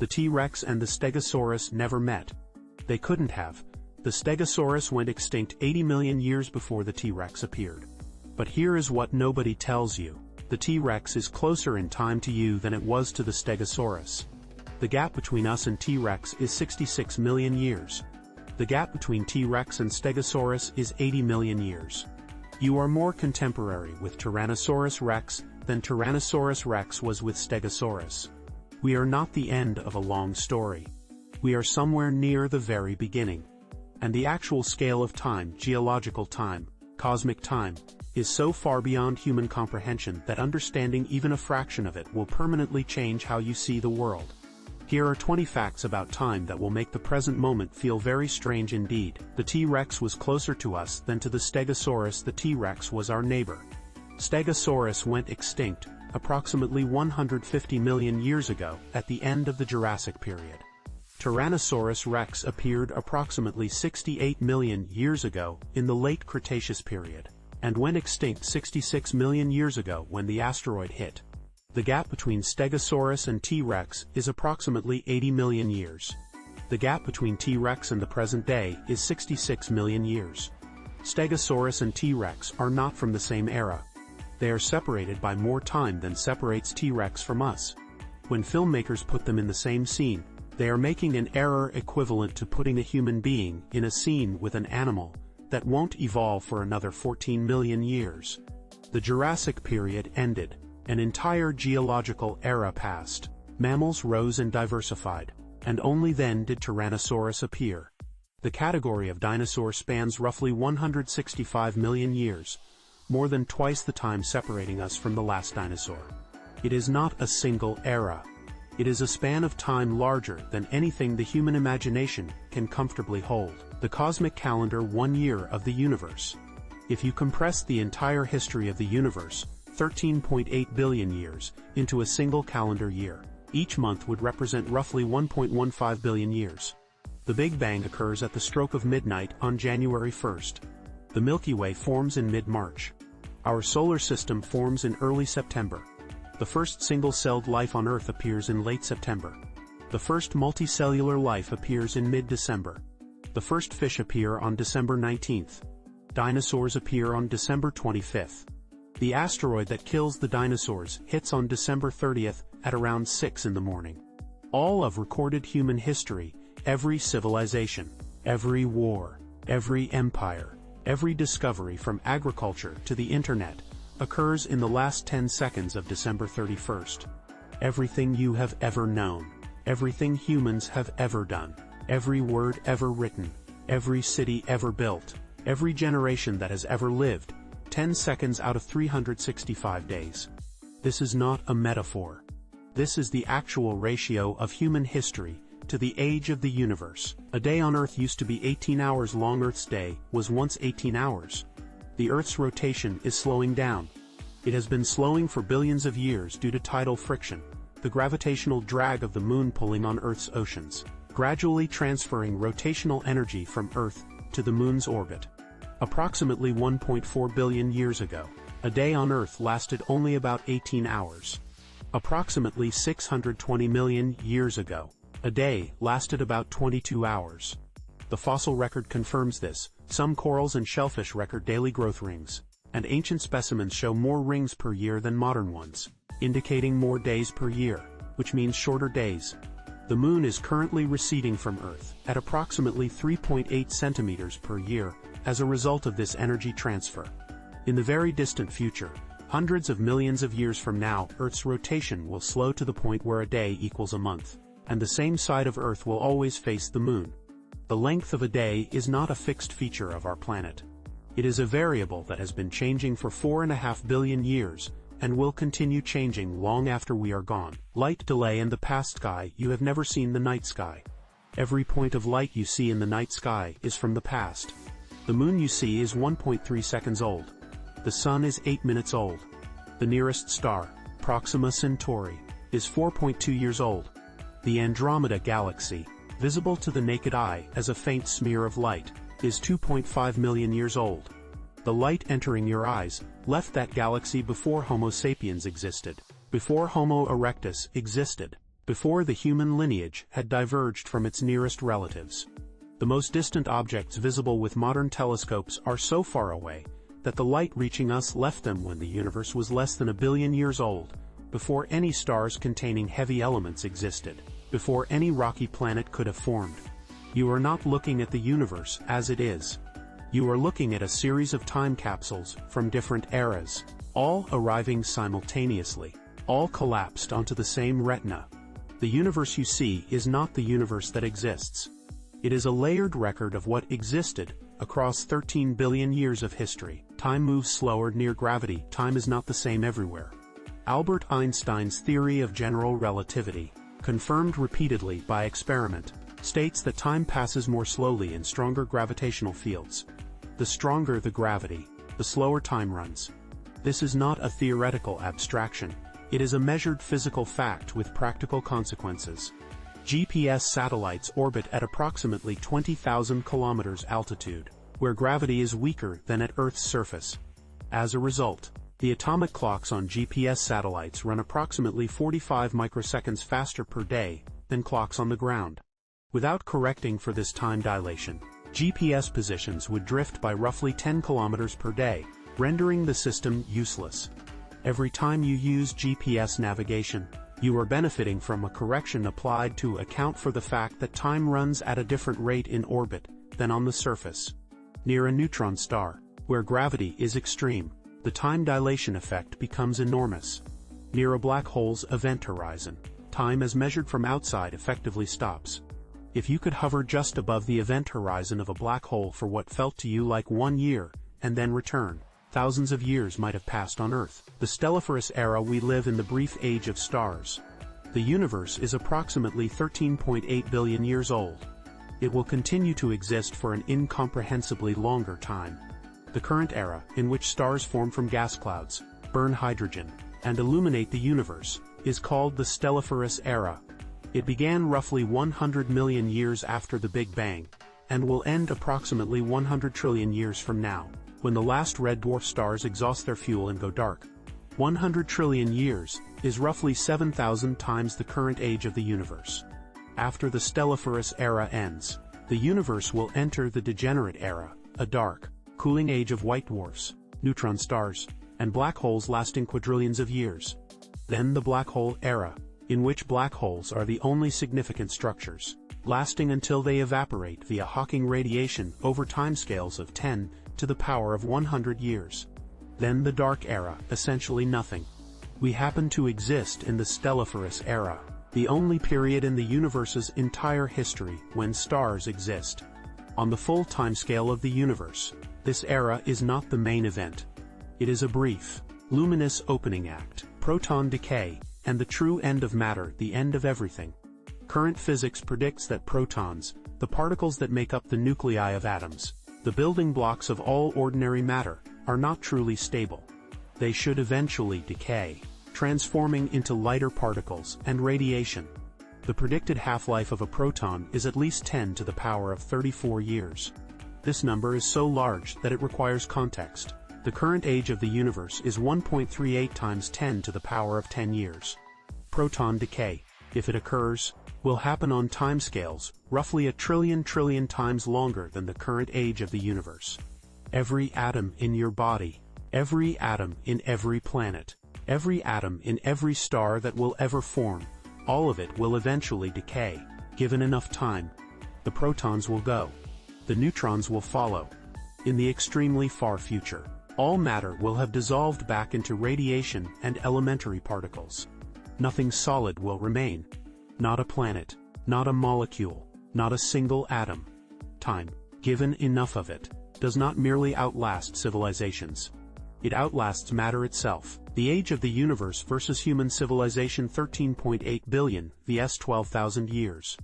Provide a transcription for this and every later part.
The T-Rex and the Stegosaurus never met. They couldn't have. The Stegosaurus went extinct 80 million years before the T-Rex appeared. But here is what nobody tells you. The T-Rex is closer in time to you than it was to the Stegosaurus. The gap between us and T-Rex is 66 million years. The gap between T-Rex and Stegosaurus is 80 million years. You are more contemporary with Tyrannosaurus rex than Tyrannosaurus rex was with Stegosaurus. We are not the end of a long story. We are somewhere near the very beginning. And the actual scale of time, geological time, cosmic time, is so far beyond human comprehension that understanding even a fraction of it will permanently change how you see the world. Here are 20 facts about time that will make the present moment feel very strange indeed. The T-Rex was closer to us than to the Stegosaurus. The T-Rex was our neighbor. Stegosaurus went extinct approximately 150 million years ago at the end of the Jurassic period. Tyrannosaurus rex appeared approximately 68 million years ago in the late Cretaceous period, and went extinct 66 million years ago when the asteroid hit. The gap between Stegosaurus and T-Rex is approximately 80 million years. The gap between T-Rex and the present day is 66 million years. Stegosaurus and T-Rex are not from the same era. They are separated by more time than separates T-Rex from us. When filmmakers put them in the same scene, they are making an error equivalent to putting a human being in a scene with an animal that won't evolve for another 14 million years. The Jurassic period ended. An entire geological era passed. Mammals rose and diversified, and only then did Tyrannosaurus appear. The category of dinosaur spans roughly 165 million years, more than twice the time separating us from the last dinosaur. It is not a single era. It is a span of time larger than anything the human imagination can comfortably hold. The cosmic calendar, 1 year of the universe. If you compress the entire history of the universe, 13.8 billion years, into a single calendar year, each month would represent roughly 1.15 billion years. The Big Bang occurs at the stroke of midnight on January 1st. The Milky Way forms in mid-March. Our solar system forms in early September. The first single-celled life on Earth appears in late September. The first multicellular life appears in mid-December. The first fish appear on December 19th. Dinosaurs appear on December 25th. The asteroid that kills the dinosaurs hits on December 30th at around 6 in the morning. All of recorded human history, every civilization, every war, every empire, every discovery from agriculture to the internet, occurs in the last 10 seconds of December 31st. Everything you have ever known, everything humans have ever done, every word ever written, every city ever built, every generation that has ever lived, 10 seconds out of 365 days. This is not a metaphor. This is the actual ratio of human history to the age of the universe. A day on Earth used to be 18 hours long. Earth's day was once 18 hours. The Earth's rotation is slowing down. It has been slowing for billions of years due to tidal friction, the gravitational drag of the moon pulling on Earth's oceans, gradually transferring rotational energy from Earth to the moon's orbit. Approximately 1.4 billion years ago, a day on Earth lasted only about 18 hours. Approximately 620 million years ago, a day lasted about 22 hours. The fossil record confirms this. Some corals and shellfish record daily growth rings, and ancient specimens show more rings per year than modern ones, indicating more days per year, which means shorter days. The moon is currently receding from Earth at approximately 3.8 centimeters per year as a result of this energy transfer. In the very distant future, hundreds of millions of years from now, Earth's rotation will slow to the point where a day equals a month, and the same side of Earth will always face the moon. The length of a day is not a fixed feature of our planet. It is a variable that has been changing for 4.5 billion years, and will continue changing long after we are gone. Light delay in the past sky. You have never seen the night sky. Every point of light you see in the night sky is from the past. The moon you see is 1.3 seconds old. The sun is 8 minutes old. The nearest star, Proxima Centauri, is 4.2 years old. The Andromeda Galaxy, visible to the naked eye as a faint smear of light, is 2.5 million years old. The light entering your eyes left that galaxy before Homo sapiens existed, before Homo erectus existed, before the human lineage had diverged from its nearest relatives. The most distant objects visible with modern telescopes are so far away that the light reaching us left them when the universe was less than 1 billion years old, before any stars containing heavy elements existed, before any rocky planet could have formed. You are not looking at the universe as it is. You are looking at a series of time capsules from different eras, all arriving simultaneously, all collapsed onto the same retina. The universe you see is not the universe that exists. It is a layered record of what existed across 13 billion years of history. Time moves slower near gravity. Time is not the same everywhere. Albert Einstein's theory of general relativity, confirmed repeatedly by experiment, states that time passes more slowly in stronger gravitational fields. The stronger the gravity, the slower time runs. This is not a theoretical abstraction. It is a measured physical fact with practical consequences. GPS satellites orbit at approximately 20,000 kilometers altitude, where gravity is weaker than at Earth's surface. As a result, the atomic clocks on GPS satellites run approximately 45 microseconds faster per day than clocks on the ground. Without correcting for this time dilation, GPS positions would drift by roughly 10 kilometers per day, rendering the system useless. Every time you use GPS navigation, you are benefiting from a correction applied to account for the fact that time runs at a different rate in orbit than on the surface. Near a neutron star, where gravity is extreme, the time dilation effect becomes enormous. Near a black hole's event horizon, time as measured from outside effectively stops. If you could hover just above the event horizon of a black hole for what felt to you like 1 year, and then return, thousands of years might have passed on Earth. The Stelliferous Era. We live in the brief age of stars. The universe is approximately 13.8 billion years old. It will continue to exist for an incomprehensibly longer time. The current era, in which stars form from gas clouds, burn hydrogen, and illuminate the universe, is called the Stelliferous Era. It began roughly 100 million years after the Big Bang, and will end approximately 100 trillion years from now, when the last red dwarf stars exhaust their fuel and go dark. 100 trillion years is roughly 7,000 times the current age of the universe. After the Stelliferous Era ends, the universe will enter the degenerate era, a dark, cooling age of white dwarfs, neutron stars, and black holes lasting quadrillions of years. Then the black hole era, in which black holes are the only significant structures, lasting until they evaporate via Hawking radiation over timescales of 10 to the power of 100 years. Then the dark era, essentially nothing. We happen to exist in the Stelliferous Era, the only period in the universe's entire history when stars exist. On the full timescale of the universe, this era is not the main event. It is a brief, luminous opening act, proton decay, and the true end of matter, the end of everything. Current physics predicts that protons, the particles that make up the nuclei of atoms, the building blocks of all ordinary matter, are not truly stable. They should eventually decay, transforming into lighter particles and radiation. The predicted half-life of a proton is at least 10 to the power of 34 years. This number is so large that it requires context. The current age of the universe is 1.38 times 10 to the power of 10 years. Proton decay, if it occurs, will happen on timescales roughly 1 trillion times longer than the current age of the universe. Every atom in your body, every atom in every planet, every atom in every star that will ever form, all of it will eventually decay. Given enough time, the protons will go. The neutrons will follow. In the extremely far future, all matter will have dissolved back into radiation and elementary particles. Nothing solid will remain. Not a planet, not a molecule, not a single atom. Time, given enough of it, does not merely outlast civilizations. It outlasts matter itself. The age of the universe versus human civilization: 13.8 billion vs 12,000 years.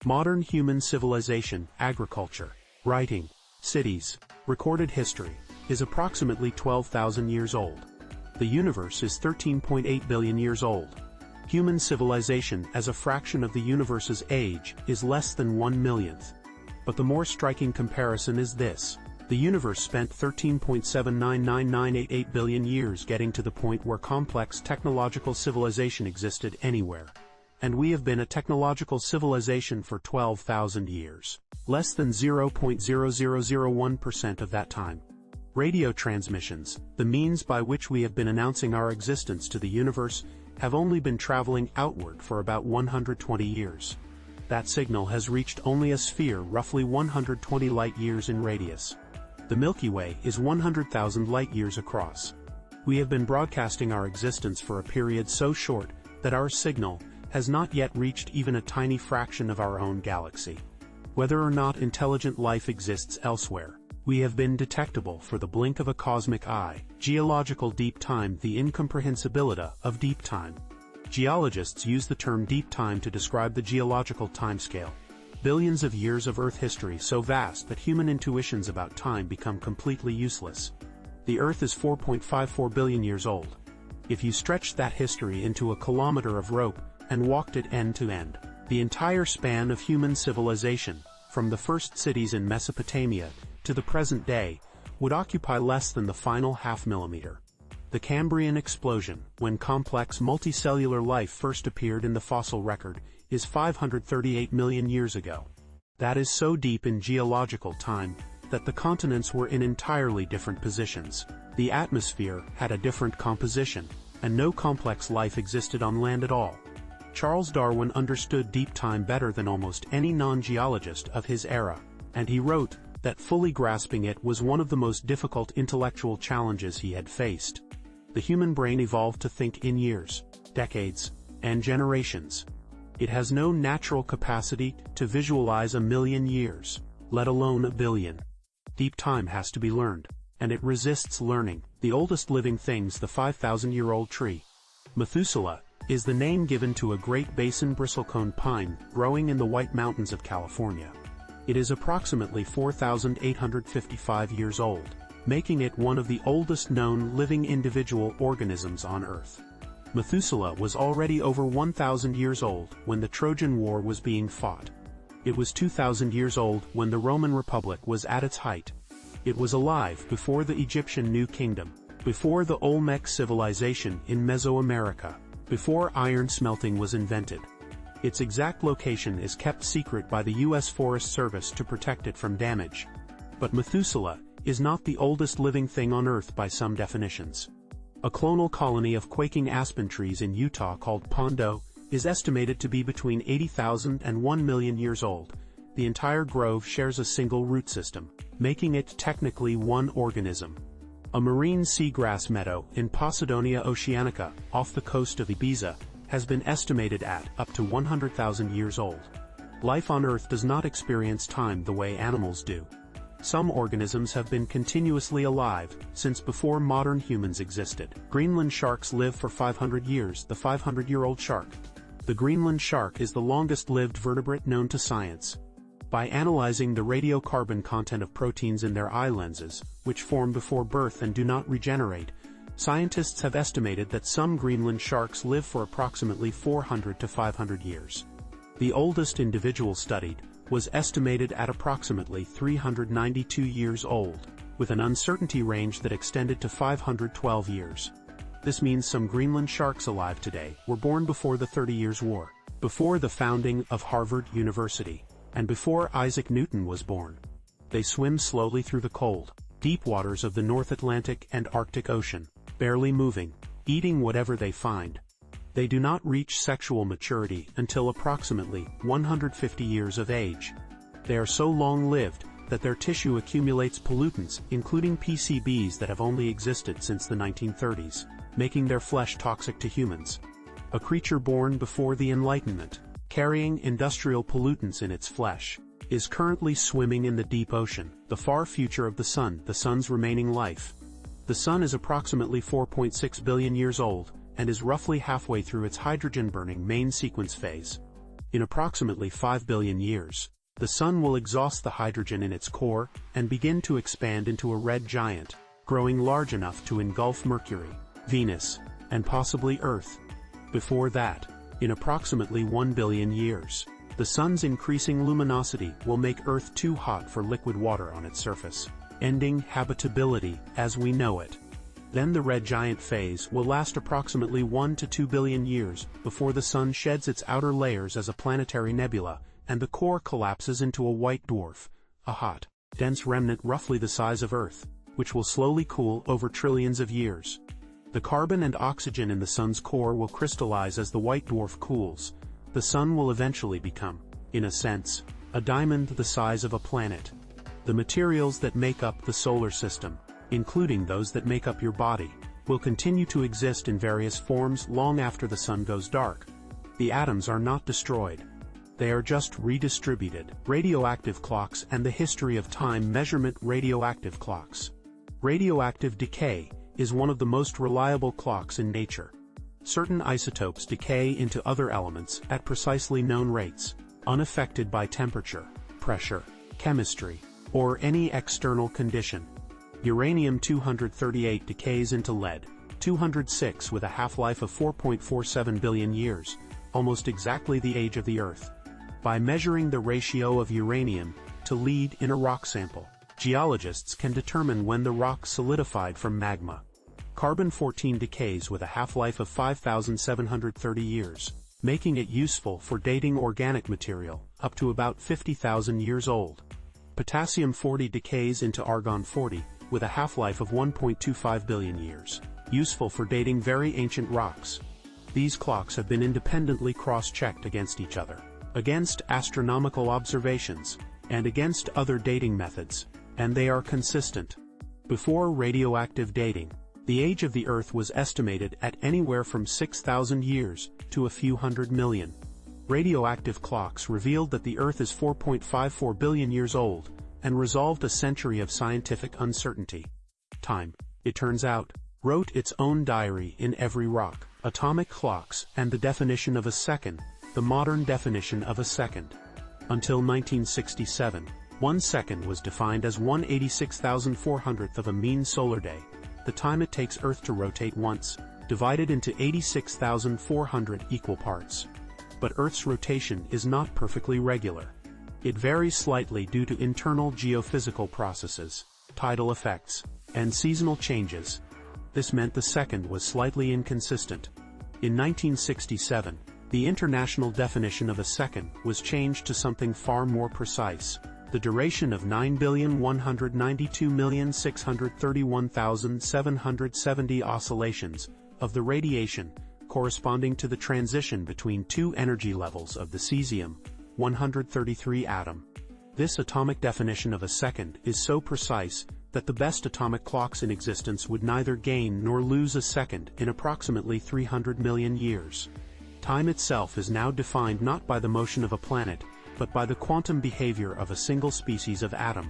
Modern human civilization, agriculture, writing, cities, recorded history, is approximately 12,000 years old. The universe is 13.8 billion years old. Human civilization as a fraction of the universe's age is less than 1/1,000,000th. But the more striking comparison is this. The universe spent 13.799988 billion years getting to the point where complex technological civilization existed anywhere. and we have been a technological civilization for 12,000 years. Less than 0.0001% of that time. Radio transmissions, the means by which we have been announcing our existence to the universe, have only been traveling outward for about 120 years. That signal has reached only a sphere roughly 120 light-years in radius. The Milky Way is 100,000 light-years across. We have been broadcasting our existence for a period so short that our signal has not yet reached even a tiny fraction of our own galaxy. Whether or not intelligent life exists elsewhere, we have been detectable for the blink of a cosmic eye. Geological deep time, the incomprehensibility of deep time. Geologists use the term deep time to describe the geological timescale. Billions of years of Earth history so vast that human intuitions about time become completely useless. The Earth is 4.54 billion years old. If you stretched that history into a kilometer of rope and walked it end to end, the entire span of human civilization, from the first cities in Mesopotamia to the present day, would occupy less than the final half millimeter. The Cambrian explosion, when complex multicellular life first appeared in the fossil record, is 538 million years ago. That is so deep in geological time that the continents were in entirely different positions. The atmosphere had a different composition, and no complex life existed on land at all. Charles Darwin understood deep time better than almost any non-geologist of his era, and he wrote that fully grasping it was one of the most difficult intellectual challenges he had faced. The human brain evolved to think in years, decades, and generations. It has no natural capacity to visualize a million years, let alone a billion. Deep time has to be learned, and it resists learning. The oldest living thing's the 5,000-year-old tree. Methuselah is the name given to a Great Basin bristlecone pine growing in the White Mountains of California. It is approximately 4,855 years old, making it one of the oldest known living individual organisms on Earth. Methuselah was already over 1,000 years old when the Trojan War was being fought. It was 2,000 years old when the Roman Republic was at its height. It was alive before the Egyptian New Kingdom, before the Olmec civilization in Mesoamerica, before iron smelting was invented. Its exact location is kept secret by the U.S. Forest Service to protect it from damage. But Methuselah is not the oldest living thing on Earth by some definitions. A clonal colony of quaking aspen trees in Utah called Pondo is estimated to be between 80,000 and 1 million years old. The entire grove shares a single root system, making it technically one organism. A marine seagrass meadow in Posidonia oceanica, off the coast of Ibiza, has been estimated at up to 100,000 years old. Life on Earth does not experience time the way animals do. Some organisms have been continuously alive since before modern humans existed. Greenland sharks live for 500 years, the 500-year-old shark. The Greenland shark is the longest-lived vertebrate known to science. By analyzing the radiocarbon content of proteins in their eye lenses, which form before birth and do not regenerate, scientists have estimated that some Greenland sharks live for approximately 400 to 500 years. The oldest individual studied was estimated at approximately 392 years old, with an uncertainty range that extended to 512 years. This means some Greenland sharks alive today were born before the 30 Years' War, before the founding of Harvard University, and before Isaac Newton was born. They swim slowly through the cold, deep waters of the North Atlantic and Arctic Ocean, barely moving, eating whatever they find. They do not reach sexual maturity until approximately 150 years of age. They are so long-lived that their tissue accumulates pollutants, including PCBs that have only existed since the 1930s, making their flesh toxic to humans. A creature born before the Enlightenment, carrying industrial pollutants in its flesh, is currently swimming in the deep ocean, the far future of the sun's remaining life. The sun is approximately 4.6 billion years old, and is roughly halfway through its hydrogen-burning main sequence phase. In approximately 5 billion years, the sun will exhaust the hydrogen in its core and begin to expand into a red giant, growing large enough to engulf Mercury, Venus, and possibly Earth. Before that, in approximately 1 billion years, the sun's increasing luminosity will make Earth too hot for liquid water on its surface, ending habitability as we know it. Then the red giant phase will last approximately 1 to 2 billion years before the Sun sheds its outer layers as a planetary nebula, and the core collapses into a white dwarf, a hot, dense remnant roughly the size of Earth, which will slowly cool over trillions of years. The carbon and oxygen in the Sun's core will crystallize as the white dwarf cools. The Sun will eventually become, in a sense, a diamond the size of a planet. The materials that make up the solar system, including those that make up your body, will continue to exist in various forms long after the Sun goes dark. The atoms are not destroyed. They are just redistributed. Radioactive clocks and the history of time measurement. Radioactive clocks. Radioactive decay is one of the most reliable clocks in nature. Certain isotopes decay into other elements at precisely known rates, unaffected by temperature, pressure, chemistry, or any external condition. Uranium-238 decays into lead-206 with a half-life of 4.47 billion years, almost exactly the age of the Earth. By measuring the ratio of uranium to lead in a rock sample, geologists can determine when the rock solidified from magma. Carbon-14 decays with a half-life of 5,730 years, making it useful for dating organic material up to about 50,000 years old. Potassium-40 decays into argon-40 with a half-life of 1.25 billion years, useful for dating very ancient rocks. These clocks have been independently cross-checked against each other, against astronomical observations, and against other dating methods, and they are consistent. Before radioactive dating, the age of the Earth was estimated at anywhere from 6,000 years to a few hundred million. Radioactive clocks revealed that the Earth is 4.54 billion years old, and resolved a century of scientific uncertainty. Time, it turns out, wrote its own diary in every rock. Atomic clocks and the definition of a second, the modern definition of a second. Until 1967, 1 second was defined as 1/86,400th of a mean solar day, the time it takes Earth to rotate once, divided into 86,400 equal parts. But Earth's rotation is not perfectly regular. It varies slightly due to internal geophysical processes, tidal effects, and seasonal changes. This meant the second was slightly inconsistent. In 1967, the international definition of a second was changed to something far more precise: the duration of 9,192,631,770 oscillations of the radiation, corresponding to the transition between two energy levels of the cesium-133 atom. This atomic definition of a second is so precise that the best atomic clocks in existence would neither gain nor lose a second in approximately 300 million years. Time itself is now defined not by the motion of a planet, but by the quantum behavior of a single species of atom.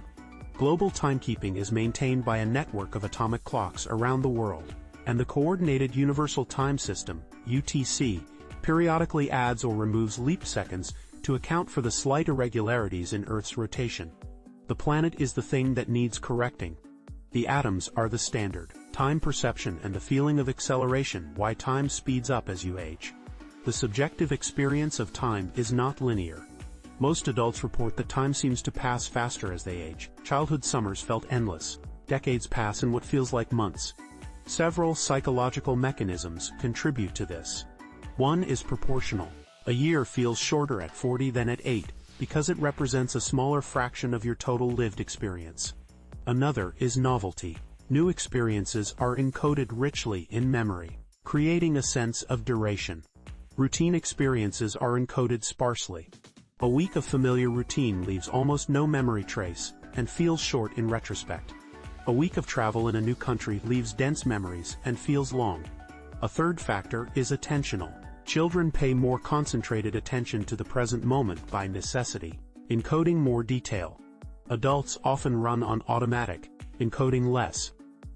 Global timekeeping is maintained by a network of atomic clocks around the world, and the Coordinated Universal Time System, UTC, periodically adds or removes leap seconds to account for the slight irregularities in Earth's rotation. The planet is the thing that needs correcting. The atoms are the standard. Time perception and the feeling of acceleration, why time speeds up as you age. The subjective experience of time is not linear. Most adults report that time seems to pass faster as they age. Childhood summers felt endless. Decades pass in what feels like months. Several psychological mechanisms contribute to this. One is proportional. A year feels shorter at 40 than at 8, because it represents a smaller fraction of your total lived experience. Another is novelty. New experiences are encoded richly in memory, creating a sense of duration. Routine experiences are encoded sparsely. A week of familiar routine leaves almost no memory trace, and feels short in retrospect. A week of travel in a new country leaves dense memories and feels long. A third factor is attentional. Children pay more concentrated attention to the present moment by necessity, encoding more detail. Adults often run on automatic, encoding less.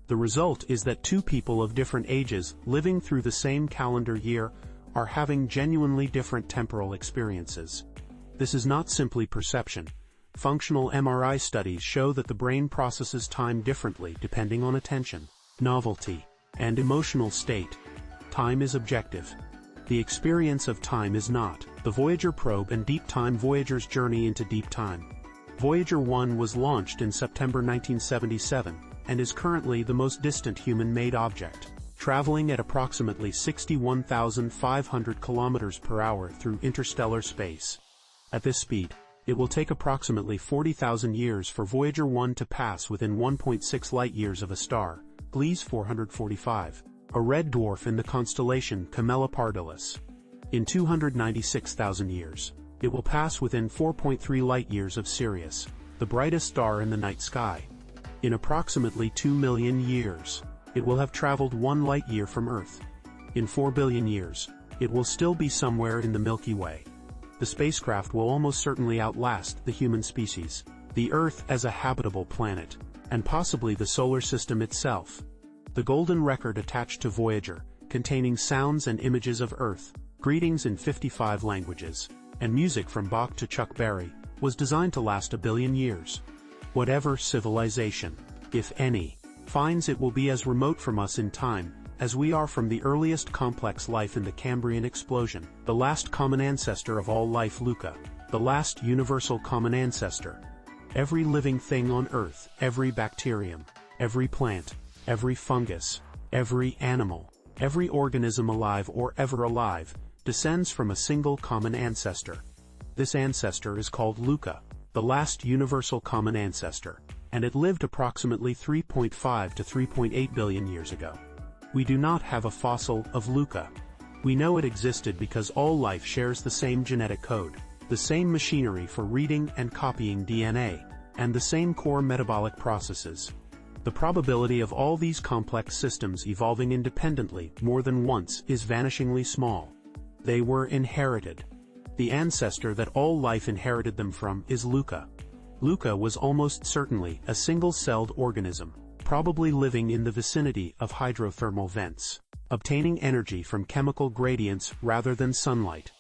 The result is that two people of different ages living through the same calendar year are having genuinely different temporal experiences. This is not simply perception. Functional MRI studies show that the brain processes time differently depending on attention, novelty, and emotional state. Time is objective. The experience of time is not. The Voyager probe and Deep Time Voyager's journey into deep time. Voyager 1 was launched in September 1977, and is currently the most distant human-made object, traveling at approximately 61,500 kilometers per hour through interstellar space. At this speed, it will take approximately 40,000 years for Voyager 1 to pass within 1.6 light-years of a star, Gliese 445, a red dwarf in the constellation Camelopardalis. In 296,000 years, it will pass within 4.3 light-years of Sirius, the brightest star in the night sky. In approximately 2 million years, it will have traveled 1 light-year from Earth. In 4 billion years, it will still be somewhere in the Milky Way. The spacecraft will almost certainly outlast the human species, the Earth as a habitable planet, and possibly the solar system itself. The golden record attached to Voyager, containing sounds and images of Earth, greetings in 55 languages, and music from Bach to Chuck Berry, was designed to last 1 billion years. Whatever civilization, if any, finds it will be as remote from us in time as we are from the earliest complex life in the Cambrian explosion, the last common ancestor of all life, Luca, the last universal common ancestor. Every living thing on Earth, every bacterium, every plant, every fungus, every animal, every organism alive or ever alive, descends from a single common ancestor. This ancestor is called Luca, the last universal common ancestor, and it lived approximately 3.5 to 3.8 billion years ago. We do not have a fossil of Luca. We know it existed because all life shares the same genetic code, the same machinery for reading and copying DNA, and the same core metabolic processes. The probability of all these complex systems evolving independently more than once is vanishingly small. They were inherited. The ancestor that all life inherited them from is Luca. Luca was almost certainly a single-celled organism, probably living in the vicinity of hydrothermal vents, obtaining energy from chemical gradients rather than sunlight.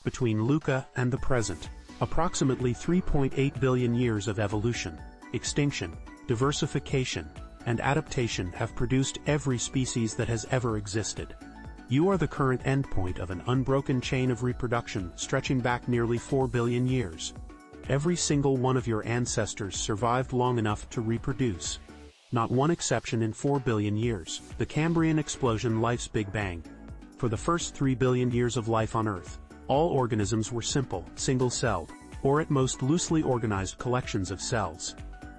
Between Luca and the present, approximately 3.8 billion years of evolution, extinction, diversification, and adaptation have produced every species that has ever existed. You are the current endpoint of an unbroken chain of reproduction stretching back nearly 4 billion years. Every single one of your ancestors survived long enough to reproduce. Not one exception in 4 billion years, the Cambrian explosion, life's Big Bang. For the first 3 billion years of life on Earth, all organisms were simple, single-celled, or at most loosely organized collections of cells.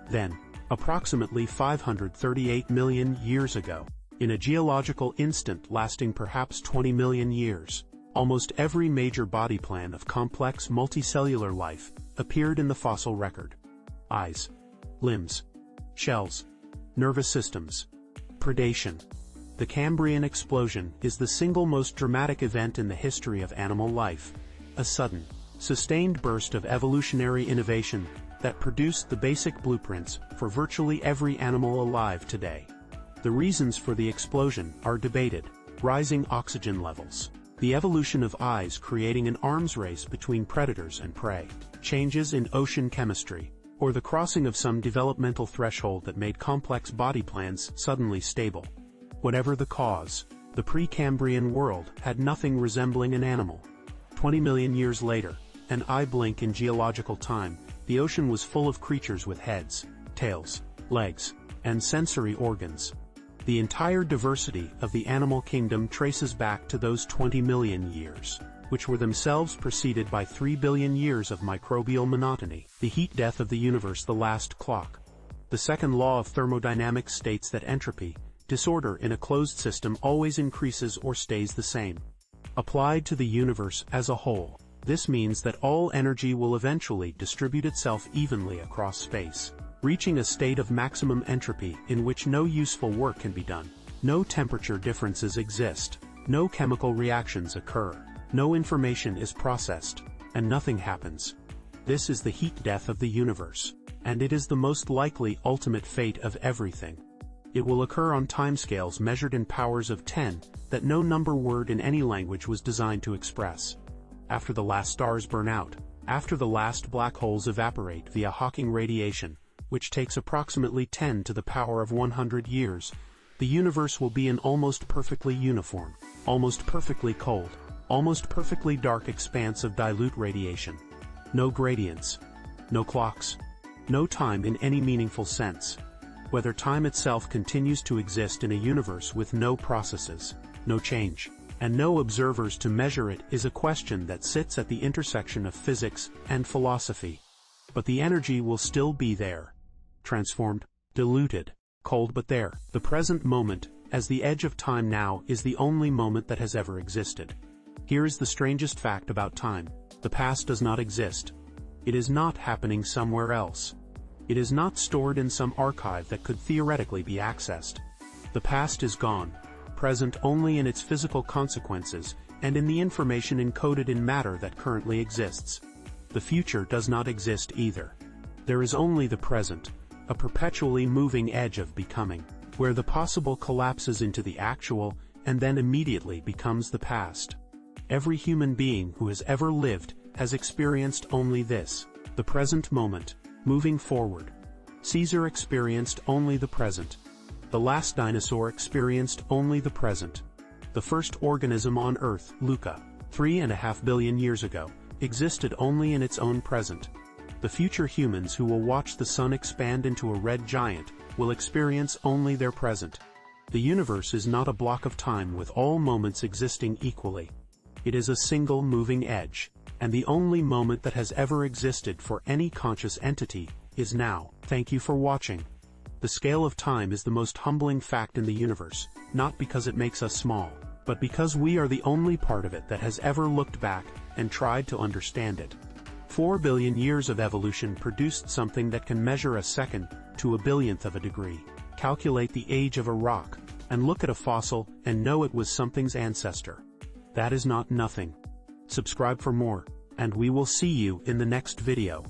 Then, approximately 538 million years ago, in a geological instant lasting perhaps 20 million years, almost every major body plan of complex multicellular life appeared in the fossil record. Eyes, limbs, shells, nervous systems, predation. The Cambrian explosion is the single most dramatic event in the history of animal life, a sudden, sustained burst of evolutionary innovation that produced the basic blueprints for virtually every animal alive today. The reasons for the explosion are debated: rising oxygen levels, the evolution of eyes creating an arms race between predators and prey, changes in ocean chemistry, or the crossing of some developmental threshold that made complex body plans suddenly stable. Whatever the cause, the pre-Cambrian world had nothing resembling an animal. 20 million years later, an eye blink in geological time, the ocean was full of creatures with heads, tails, legs, and sensory organs. The entire diversity of the animal kingdom traces back to those 20 million years, which were themselves preceded by 3 billion years of microbial monotony, the heat death of the universe, the last clock. The second law of thermodynamics states that entropy, disorder in a closed system, always increases or stays the same. Applied to the universe as a whole, this means that all energy will eventually distribute itself evenly across space, reaching a state of maximum entropy in which no useful work can be done, no temperature differences exist, no chemical reactions occur, no information is processed, and nothing happens. This is the heat death of the universe, and it is the most likely ultimate fate of everything. It will occur on timescales measured in powers of 10 that no number word in any language was designed to express. After the last stars burn out, after the last black holes evaporate via Hawking radiation, which takes approximately 10 to the power of 100 years, the universe will be an almost perfectly uniform, almost perfectly cold, almost perfectly dark expanse of dilute radiation. No gradients, no clocks, no time in any meaningful sense. whether time itself continues to exist in a universe with no processes, no change, and no observers to measure it is a question that sits at the intersection of physics and philosophy. But the energy will still be there. Transformed, diluted, cold but there. The present moment, as the edge of time now, is the only moment that has ever existed. Here is the strangest fact about time. The past does not exist. It is not happening somewhere else. It is not stored in some archive that could theoretically be accessed. The past is gone, present only in its physical consequences and in the information encoded in matter that currently exists. The future does not exist either. There is only the present, a perpetually moving edge of becoming, where the possible collapses into the actual and then immediately becomes the past. Every human being who has ever lived has experienced only this, the present moment, moving forward. Caesar experienced only the present. The last dinosaur experienced only the present. The first organism on Earth, Luca, 3.5 billion years ago, existed only in its own present. The future humans who will watch the sun expand into a red giant will experience only their present. The universe is not a block of time with all moments existing equally. It is a single moving edge, and the only moment that has ever existed for any conscious entity is now. Thank you for watching. The scale of time is the most humbling fact in the universe, not because it makes us small, but because we are the only part of it that has ever looked back and tried to understand it. 4 billion years of evolution produced something that can measure a second to a billionth of a degree, calculate the age of a rock, and look at a fossil and know it was something's ancestor. That is not nothing. Subscribe for more, and we will see you in the next video.